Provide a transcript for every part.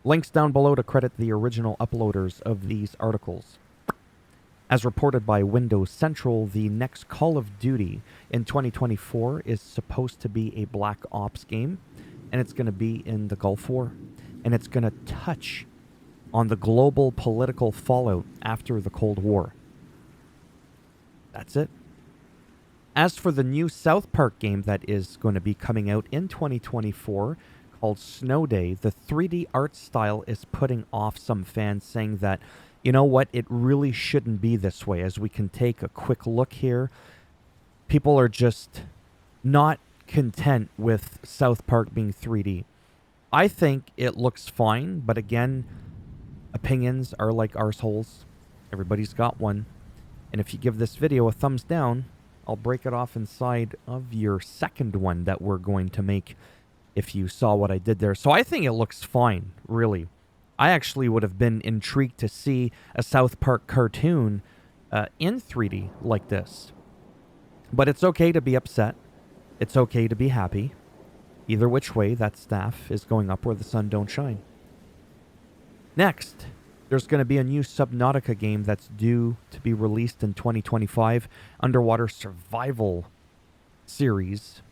Links down below to credit the original uploaders of these articles. As reported by Windows Central, the next Call of Duty in 2024 is supposed to be a Black Ops game, and it's going to be in the Gulf War, and it's going to touch on the global political fallout after the Cold War. That's it. As for the new South Park game that is going to be coming out in 2024, called Snow Day, the 3D art style is putting off some fans, saying that, you know what, it really shouldn't be this way. As we can take a quick look here, people are just not content with South Park being 3D. I think it looks fine, but again, opinions are like arseholes. Everybody's got one. And if you give this video a thumbs down, I'll break it off inside of your second one that we're going to make if you saw what I did there. So I think it looks fine, really. I actually would have been intrigued to see a South Park cartoon in 3D like this. But it's okay to be upset. It's okay to be happy. Either which way, that staff is going up where the sun don't shine. Next, there's going to be a new Subnautica game that's due to be released in 2025. Underwater survival series.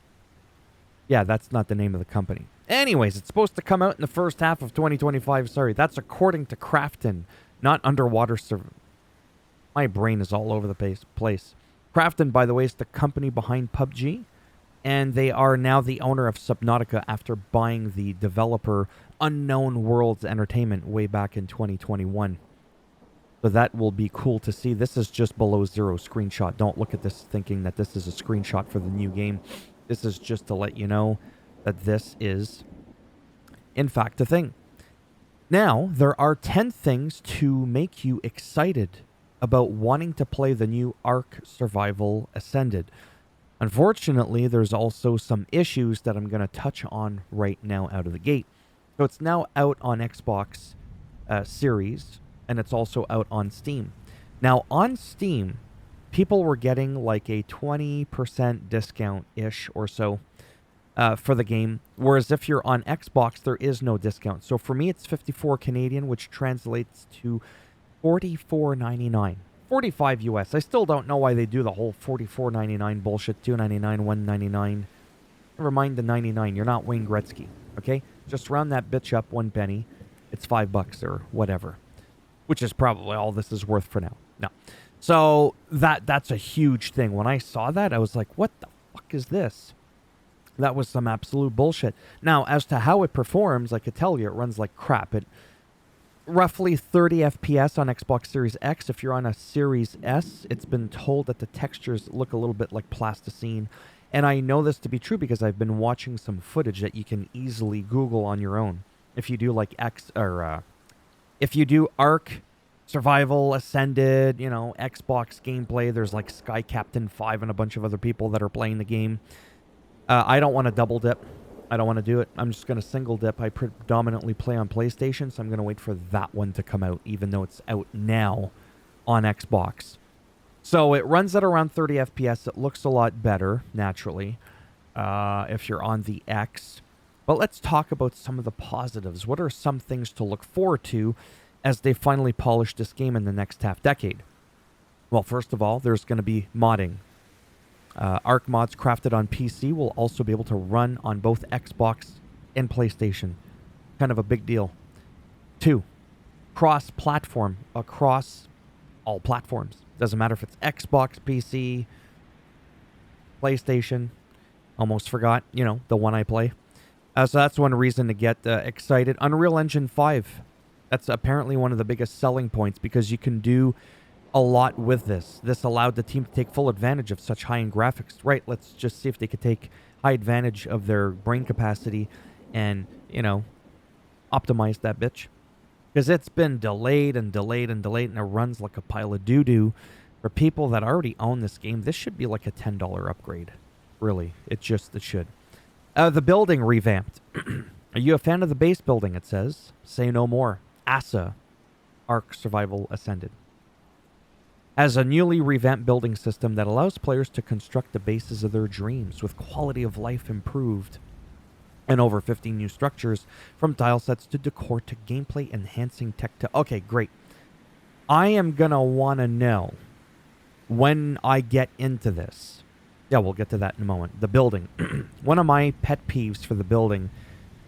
Yeah, that's not the name of the company. Anyways, it's supposed to come out in the first half of 2025. Sorry, that's according to Crafton, not Underwater My brain is all over the place. Crafton, by the way, is the company behind PUBG, and they are now the owner of Subnautica after buying the developer Unknown Worlds Entertainment way back in 2021. So that will be cool to see. This is just below zero screenshot. Don't look at this thinking that this is a screenshot for the new game. This is just to let you know that this is, in fact, a thing. Now, there are 10 things to make you excited about wanting to play the new Ark Survival Ascended. Unfortunately, there's also some issues that I'm going to touch on right now out of the gate. So it's now out on Xbox Series, and it's also out on Steam. Now, on Steam, people were getting like a 20% discount-ish or so for the game, whereas if you're on Xbox, there is no discount. So for me, it's 54 Canadian, which translates to $44.99. 45 US. I still don't know why they do the whole $44.99 bullshit. $2.99, $1.99. Never mind the 99. You're not Wayne Gretzky, okay? Just round that bitch up 1 penny. It's $5 or whatever, which is probably all this is worth for now. No. So that's a huge thing. When I saw that, I was like, what the fuck is this? That was some absolute bullshit. Now, as to how it performs, I could tell you it runs like crap. It roughly 30 FPS on Xbox Series X. If you're on a Series S, it's been told that the textures look a little bit like plasticine. And I know this to be true because I've been watching some footage that you can easily Google on your own. If you do like if you do Ark Survival Ascended, you know, Xbox gameplay, there's like Sky Captain 5 and a bunch of other people that are playing the game. I don't want to double dip. I don't want to do it. I'm just going to single dip. I predominantly play on PlayStation, so I'm going to wait for that one to come out, even though it's out now on Xbox. So it runs at around 30 FPS. It looks a lot better, naturally, if you're on the X. But let's talk about some of the positives. What are some things to look forward to as they finally polish this game in the next half-decade? Well, first of all, there's going to be modding. Ark mods crafted on PC will also be able to run on both Xbox and PlayStation. Kind of a big deal. 2, cross-platform across all platforms. Doesn't matter if it's Xbox, PC, PlayStation. Almost forgot, you know, the one I play. So that's one reason to get excited. Unreal Engine 5. That's apparently one of the biggest selling points because you can do a lot with this. This allowed the team to take full advantage of such high-end graphics. Right, let's just see if they could take high advantage of their brain capacity and, you know, optimize that bitch. Because it's been delayed and delayed and delayed, and it runs like a pile of doo-doo. For people that already own this game, this should be like a $10 upgrade. Really, it should. The building revamped. Are you a fan of the base building, it says? Say no more. ASA, Ark Survival Ascended, has a newly revamped building system that allows players to construct the bases of their dreams with quality of life improved. and over 50 new structures, from tile sets to decor to gameplay enhancing tech to... Okay, great. I am going to want to know when I get into this. Yeah, we'll get to that in a moment. The building. One of my pet peeves for the building,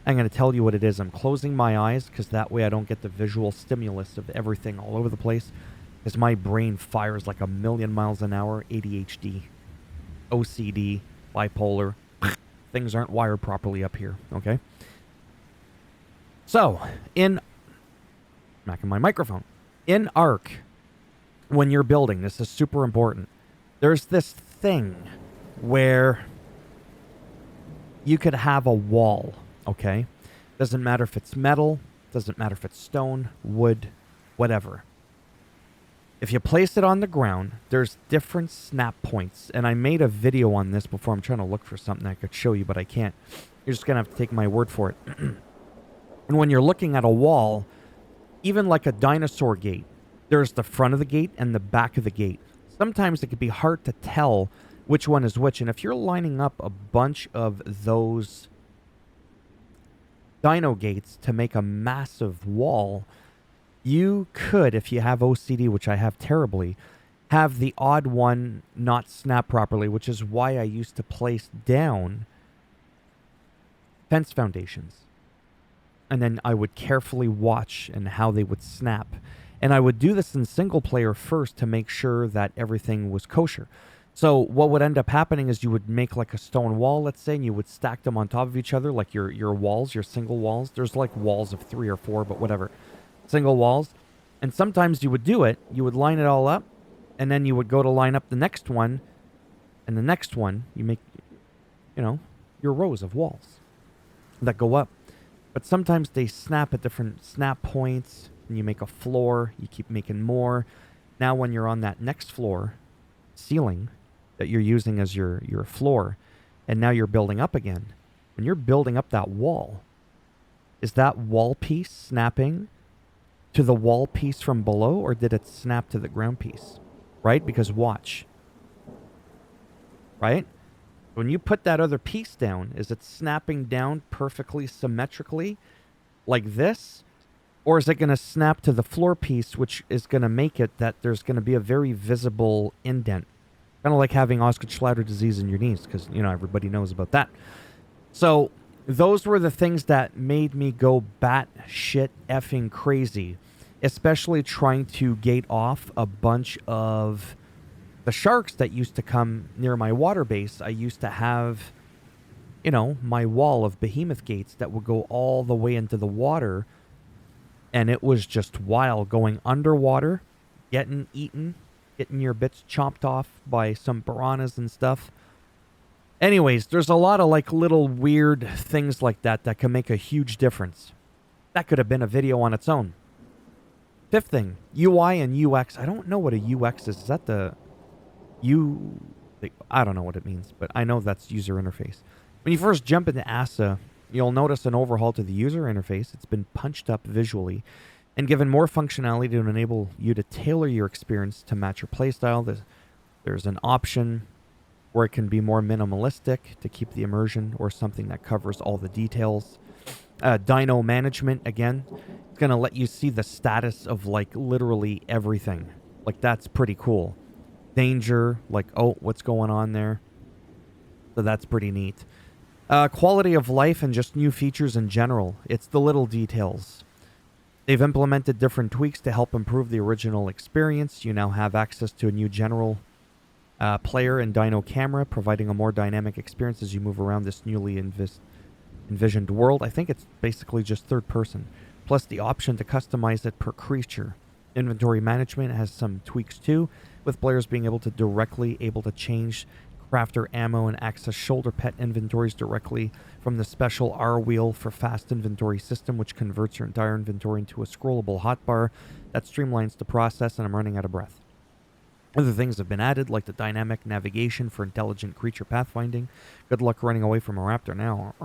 I'm going to tell you what it is. I'm closing my eyes because that way I don't get the visual stimulus of everything all over the place, because my brain fires like a million miles an hour. ADHD, OCD, bipolar. Things aren't wired properly up here, okay? So, back in my microphone. In Ark, when you're building, this is super important, there's this thing where you could have a wall, okay? Doesn't matter if it's metal, doesn't matter if it's stone, wood, whatever. If you place it on the ground, there's different snap points. And I made a video on this before. I'm trying to look for something I could show you, but I can't. You're just going to have to take my word for it. And when you're looking at a wall, even like a dinosaur gate, there's the front of the gate and the back of the gate. Sometimes it can be hard to tell which one is which. And if you're lining up a bunch of those dino gates to make a massive wall, you could, if you have OCD, which I have terribly, have the odd one not snap properly, which is why I used to place down fence foundations. And then I would carefully watch and how they would snap. And I would do this in single player first to make sure that everything was kosher. So what would end up happening is you would make like a stone wall, let's say, and you would stack them on top of each other, like your walls, your single walls. There's like walls of 3 or 4, but whatever. Single walls. And sometimes you would do it, you would line it all up, and then you would go to line up the next one, and the next one, you make, your rows of walls that go up. But sometimes they snap at different snap points, and you make a floor, you keep making more. Now when you're on that next floor, ceiling, that you're using as your floor, and now you're building up again. When you're building up that wall, is that wall piece snapping to the wall piece from below, or did it snap to the ground piece? Right? Because watch. Right? When you put that other piece down, is it snapping down perfectly symmetrically like this? Or is it going to snap to the floor piece, which is going to make it that there's going to be a very visible indent? Kind of like having Osgood-Schlatter disease in your knees, because, everybody knows about that. So those were the things that made me go batshit effing crazy, especially trying to gate off a bunch of the sharks that used to come near my water base. I used to have, my wall of behemoth gates that would go all the way into the water, and it was just wild going underwater, getting eaten, getting your bits chopped off by some piranhas and stuff. Anyways, there's a lot of like little weird things like that that can make a huge difference. That could have been a video on its own. Fifth thing, UI and UX. I don't know what a UX is. Is that I don't know what it means, but I know that's user interface. When you first jump into ASA, you'll notice an overhaul to the user interface. It's been punched up visually and given more functionality to enable you to tailor your experience to match your playstyle. There's an option where it can be more minimalistic to keep the immersion, or something that covers all the details. Dino management, again, it's going to let you see the status of like literally everything. Like, that's pretty cool. Danger, like, oh, what's going on there? So that's pretty neat. Quality of life and just new features in general. It's the little details. They've implemented different tweaks to help improve the original experience. You now have access to a new general player and Dino camera, providing a more dynamic experience as you move around this newly envisioned world. I think it's basically just third person, plus the option to customize it per creature. Inventory management has some tweaks too, with players being able to change crafter ammo and access shoulder pet inventories directly from the special R wheel for fast inventory system, which converts your entire inventory into a scrollable hotbar that streamlines the process. And I'm running out of breath. Other things have been added, like the dynamic navigation for intelligent creature pathfinding. Good luck running away from a raptor now.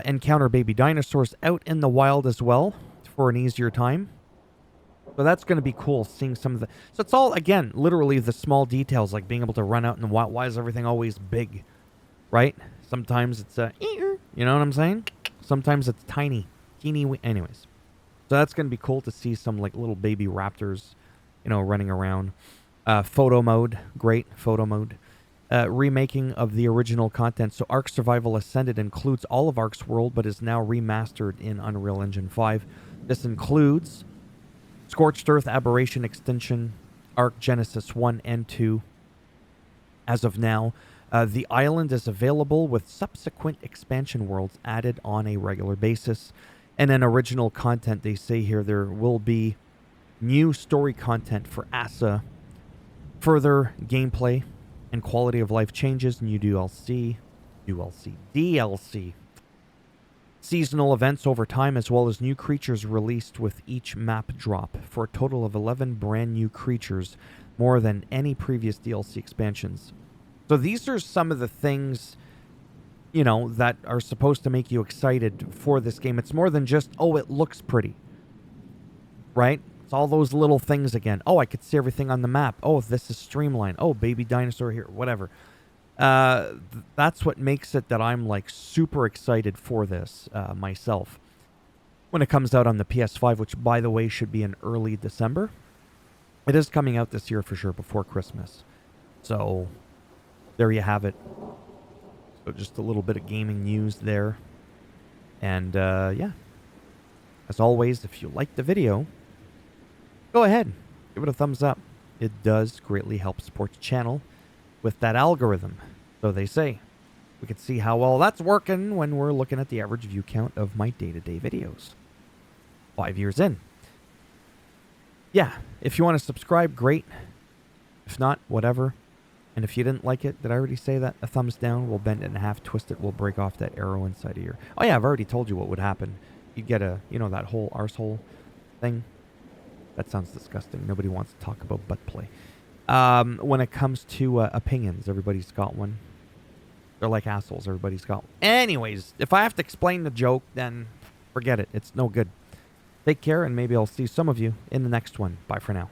Encounter baby dinosaurs out in the wild as well for an easier time. So that's going to be cool, seeing some of the... So it's all, again, literally the small details, like being able to run out in the wild. Why is everything always big, right? Sometimes it's you know what I'm saying? Sometimes it's tiny, teeny. Anyways, so that's gonna be cool to see some like little baby raptors, running around. Photo mode, great photo mode. Remaking of the original content. So Ark Survival Ascended includes all of Ark's world, but is now remastered in Unreal Engine 5. This includes Scorched Earth, Aberration, Extinction, Ark Genesis 1 and 2. As of now, the island is available with subsequent expansion worlds added on a regular basis. And then original content, they say here, there will be new story content for ASA, further gameplay and quality of life changes, new DLC, seasonal events over time, as well as new creatures released with each map drop, for a total of 11 brand new creatures, more than any previous DLC expansions. So these are some of the things, that are supposed to make you excited for this game. It's more than just, oh, it looks pretty, right? It's all those little things again. Oh, I could see everything on the map. Oh, this is streamlined. Oh, baby dinosaur here, whatever. That's what makes it that I'm like super excited for this myself. When it comes out on the PS5, which by the way should be in early December. It is coming out this year for sure, before Christmas. So there you have it. So just a little bit of gaming news there. And yeah, as always, if you like the video, go ahead, give it a thumbs up. It does greatly help support the channel with that algorithm, so they say. We can see how well that's working when we're looking at the average view count of my day-to-day videos. 5 years in. Yeah, if you want to subscribe, great. If not, whatever. And if you didn't like it, did I already say that? A thumbs down, we'll bend it in half, twist it, we'll break off that arrow inside of your... Oh yeah, I've already told you what would happen. You'd get a, that whole arsehole thing. That sounds disgusting. Nobody wants to talk about butt play. When it comes to opinions, everybody's got one. They're like assholes. Everybody's got one. Anyways, if I have to explain the joke, then forget it. It's no good. Take care, and maybe I'll see some of you in the next one. Bye for now.